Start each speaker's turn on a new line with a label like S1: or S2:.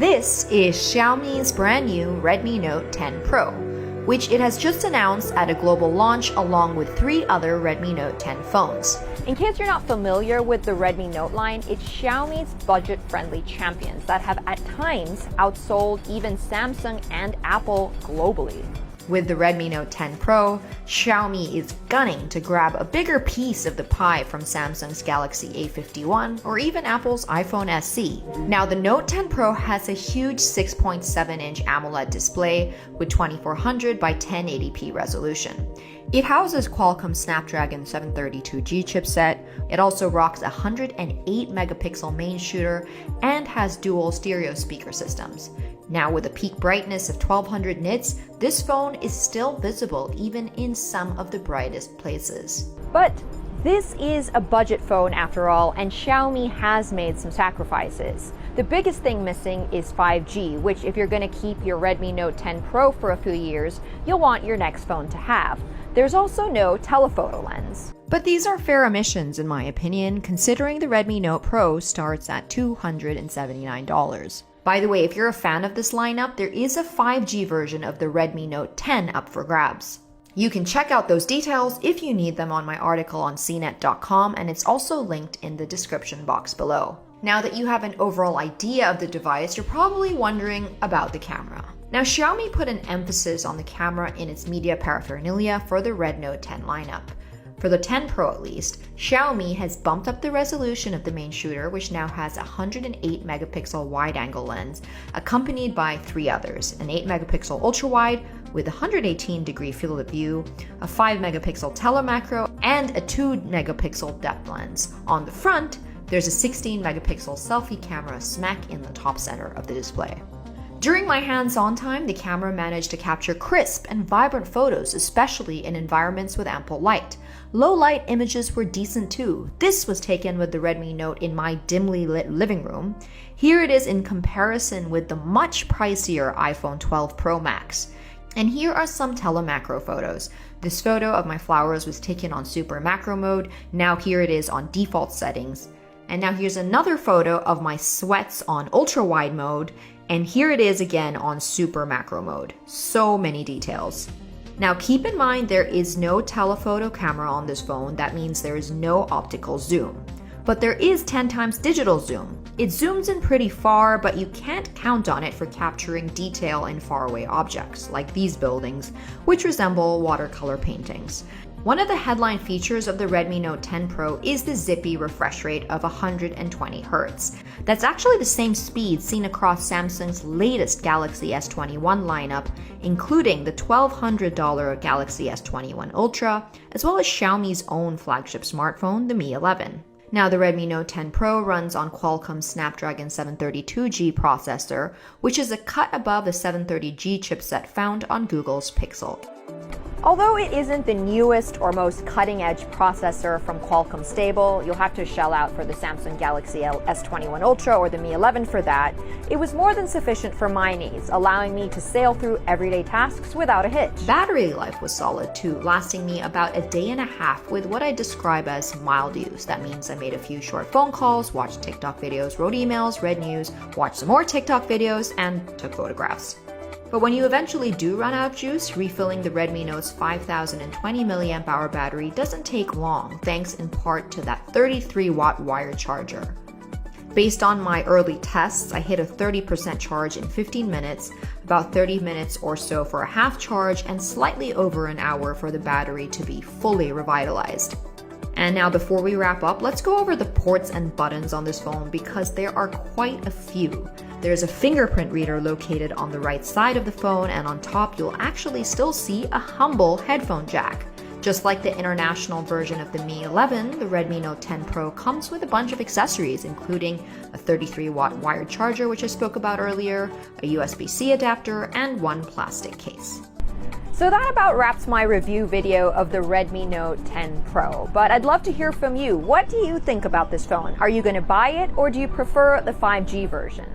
S1: This is Xiaomi's brand new Redmi Note 10 Pro, which it has just announced at a global launch along with 3 other Redmi Note 10 phones.
S2: In case you're not familiar with the Redmi Note line, it's Xiaomi's budget-friendly champions that have at times outsold even Samsung and Apple globally.
S1: With the Redmi Note 10 Pro, Xiaomi is gunning to grab a bigger piece of the pie from Samsung's Galaxy A51 or even Apple's iPhone SE. Now, the Note 10 Pro has a huge 6.7-inch AMOLED display with 2400 by 1080p resolution. It houses Qualcomm Snapdragon 732G chipset. It also rocks a 108-megapixel main shooter and has dual stereo speaker systems. Now, with a peak brightness of 1200 nits, this phone is still visible even in some of the brightest places.
S2: But this is a budget phone after all, and Xiaomi has made some sacrifices. The biggest thing missing is 5G, which if you're going to keep your Redmi Note 10 Pro for a few years, you'll want your next phone to have. There's also no telephoto lens.
S1: But these are fair omissions in my opinion, considering the Redmi Note Pro starts at $279. By the way, if you're a fan of this lineup, there is a 5G version of the Redmi Note 10 up for grabs. You can check out those details if you need them on my article on cnet.com, and it's also linked in the description box below. Now that you have an overall idea of the device, you're probably wondering about the camera. Now, Xiaomi put an emphasis on the camera in its media paraphernalia for the Red Note 10 lineup. For the 10 Pro at least, Xiaomi has bumped up the resolution of the main shooter, which now has a 108-megapixel wide-angle lens, accompanied by 3 others: an 8-megapixel ultra-wide with a 118-degree field of view, a 5-megapixel telemacro, and a 2-megapixel depth lens. On the front, there's a 16-megapixel selfie camera smack in the top center of the display. During my hands-on time, the camera managed to capture crisp and vibrant photos, especially in environments with ample light. Low-light images were decent too. This was taken with the Redmi Note in my dimly lit living room. Here it is in comparison with the much pricier iPhone 12 Pro Max. And here are some telemacro photos. This photo of my flowers was taken on super macro mode. Now here it is on default settings. And now here's another photo of my sweats on ultra wide mode. And here it is again on super macro mode. So many details. Now keep in mind there is no telephoto camera on this phone. That means there is no optical zoom. But there is 10 times digital zoom. It zooms in pretty far, but you can't count on it for capturing detail in faraway objects, like these buildings, which resemble watercolor paintings. One of the headline features of the Redmi Note 10 Pro is the zippy refresh rate of 120 Hz. That's actually the same speed seen across Samsung's latest Galaxy S21 lineup, including the $1,200 Galaxy S21 Ultra, as well as Xiaomi's own flagship smartphone, the Mi 11. Now, the Redmi Note 10 Pro runs on Qualcomm's Snapdragon 732G processor, which is a cut above the 730G chipset found on Google's Pixel.
S2: Although it isn't the newest or most cutting-edge processor from Qualcomm stable, you'll have to shell out for the Samsung Galaxy S21 Ultra or the Mi 11 for that, it was more than sufficient for my needs, allowing me to sail through everyday tasks without a hitch.
S1: Battery life was solid too, lasting me about a day and a half with what I describe as mild use. That means I made a few short phone calls, watched TikTok videos, wrote emails, read news, watched some more TikTok videos, and took photographs. But when you eventually do run out of juice, refilling the Redmi Note's 5020 mAh battery doesn't take long, thanks in part to that 33-watt wired charger. Based on my early tests, I hit a 30% charge in 15 minutes, about 30 minutes or so for a half charge, and slightly over an hour for the battery to be fully revitalized. And now before we wrap up, let's go over the ports and buttons on this phone because there are quite a few. There's a fingerprint reader located on the right side of the phone, and on top you'll actually still see a humble headphone jack. Just like the international version of the Mi 11, the Redmi Note 10 Pro comes with a bunch of accessories, including a 33-watt wired charger, which I spoke about earlier, a USB-C adapter, and one plastic case.
S2: So that about wraps my review video of the Redmi Note 10 Pro, but I'd love to hear from you. What do you think about this phone? Are you going to buy it, or do you prefer the 5G version?